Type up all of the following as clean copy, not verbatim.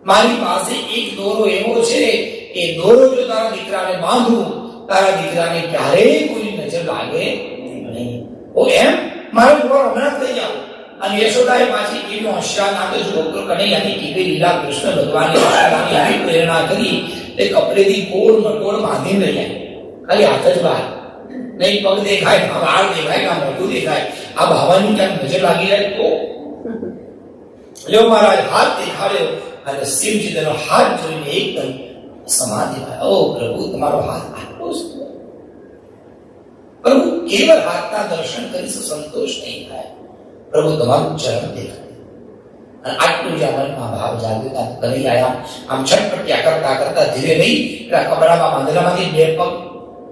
મારી પાસે એક દોરો એવો છે, એ દોરો જો તારા દીકરાને બાંધું, તારા દીકરાને ક્યારેય કોઈ નજર લાગે નહીં. ઓ એમ મારો છોકરો હમણાં થઈ જાવ. અને યશોદાએ પાછી એવી હોશિયાર નાખે છે, ડોક્ટર કનૈયાની કેવી લીલા કૃષ્ણ ભગવાને યશોદાની આવી પ્રેરણા કરી, તે કપડેથી ગોળ મટોળ બાંધીને લઈ જાય. ખાલી હાથ જ બહાર, નહીં પગ દેખાય, ના વાળ દેખાય, ના મોઢું દેખાય. આ ભાવાની ક્યાંક નજર લાગી જાય તો લ્યો મહારાજ હાથ દેખાડ્યો, અને શિવજી તેનો હાથ જોઈને એકદમ સમાધિમાં, ઓ પ્રભુ તમારો હાથ આટલો સુંદર. પ્રભુ કેવળ હાથના દર્શન કરી સંતોષ નહીં થાય, પ્રભુ તમારું ચરણ દેખાય. અને આટલું જ મનમાં ભાવ જાગ્યો. કનૈયા આમ છટપટિયા કરતા કરતા ધીરે નહીં પેલા કપડામાં બાંધેલામાંથી બે પગ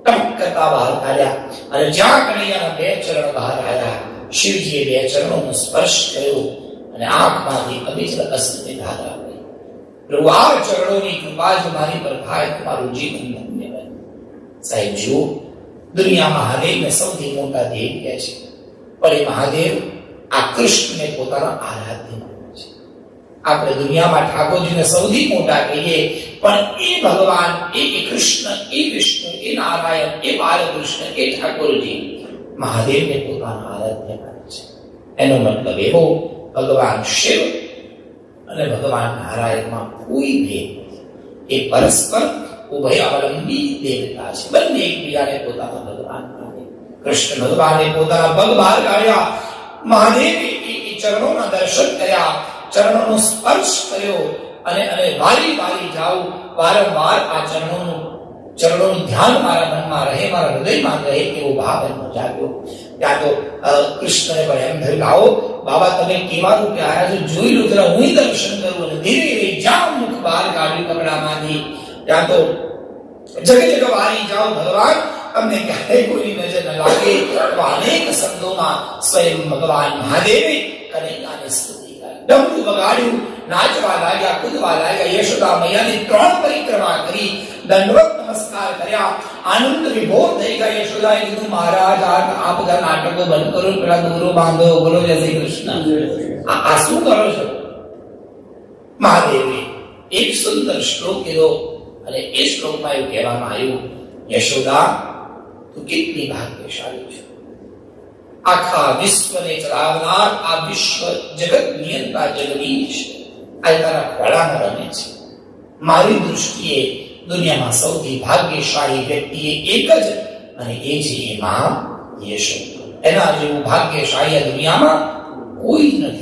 ટક કરતા બહાર કાઢ્યા. અને જ્યાં કનૈયાના બે ચરણ બહાર આવ્યા, શિવજીએ બે ચરણોનો સ્પર્શ કર્યો, અને આંખમાંથી અવિચલ અશ્રુની ધારા પડી. પ્રભુ આ ચરણોની કૃપા જો મારી પર થાય તો મારું જીવન ધન્ય બને. સાહેબ જુઓ, દુનિયામાં મહાદેવને સૌથી મોટા દેવ કહે છે, પણ એ મહાદેવ આ કૃષ્ણને પોતાના આરાધ્ય માને છે. આપણે દુનિયામાં ઠાકોરજીને સૌથી મોટા કહીએ, પણ એ ભગવાન, એ કૃષ્ણ, એ વિષ્ણુ, એ નારાયણ, એ બાલકૃષ્ણ, એ ઠાકોરજી મહાદેવને પોતાના આરાધ્ય માને છે. એનો મતલબ એવો, ભગવાન શિવ અને ભગવાન નારાયણમાં કોઈ ભેદ નથી. એ પરસ્પર ઉભય અવલંબી દેવતા છે. બંને એકબીજાને પોતાના ભગવાન માને. કૃષ્ણ ભગવાને પોતાના પગ બહાર કાઢ્યા, મહાદેવે એ ચરણોના દર્શન કર્યા, ચરણોનો સ્પર્શ કર્યો, અને વારી વારી જાઉં, વારંવાર આ ચરણોનું ધ્યાન મારા મનમાં રહે, મારા હૃદયમાં રહે એવો ભાવ એનો જાગ્યો. ત્યાં તો કૃષ્ણને પણ એમ થયું, આવો બાબા તમે કેવા રૂપે આવ્યા છો, જોઈ લો જરા, હું દર્શન કરું. અને ધીરે ધીરે જામ મુખ બહાર કાઢ્યું કપડામાંથી. ત્યાં તો જગ જગ વારી જાઓ ભગવાન, તમને ક્યારેય કોઈ નજર ન લાગે. તો અનેક શબ્દોમાં સ્વયં ભગવાન મહાદેવે કનૈયાને સ્તુતિ કરી, ડમરું વગાડ્યું, નાચવા લાગ્યા, કૂદવા લાગ્યા. યશોદા મૈયાની 3 પરિક્રમા કરી, દંડવત નમસ્કાર કર્યા, આનંદ વિભોર થઈ ગયા. યશોદાએ કીધું, મહારાજ આ બધા નાટકો બંધ કરો, પેલા દોરો બાંધો, બોલો જય શ્રી કૃષ્ણ. આ શું કરો છો? મહાદેવે એક સુંદર શ્લોક કીધો, અને એ શ્લોકમાં એવું કહેવામાં આવ્યું, યશોદા તું કેટલી ભાગ્યશાળી છે. આખા વિશ્વને ચલાવનાર, આ વિશ્વ જગત નિયંતા જગદીશ આ તારા ખોળામાં રમે છે. મારી દૃષ્ટિએ દુનિયામાં સૌથી ભાગ્યશાળી વ્યક્તિ એક જ, અને એ છે એ મા યશોદા. એના જેવું ભાગ્યશાળી દુનિયામાં કોઈ નથી.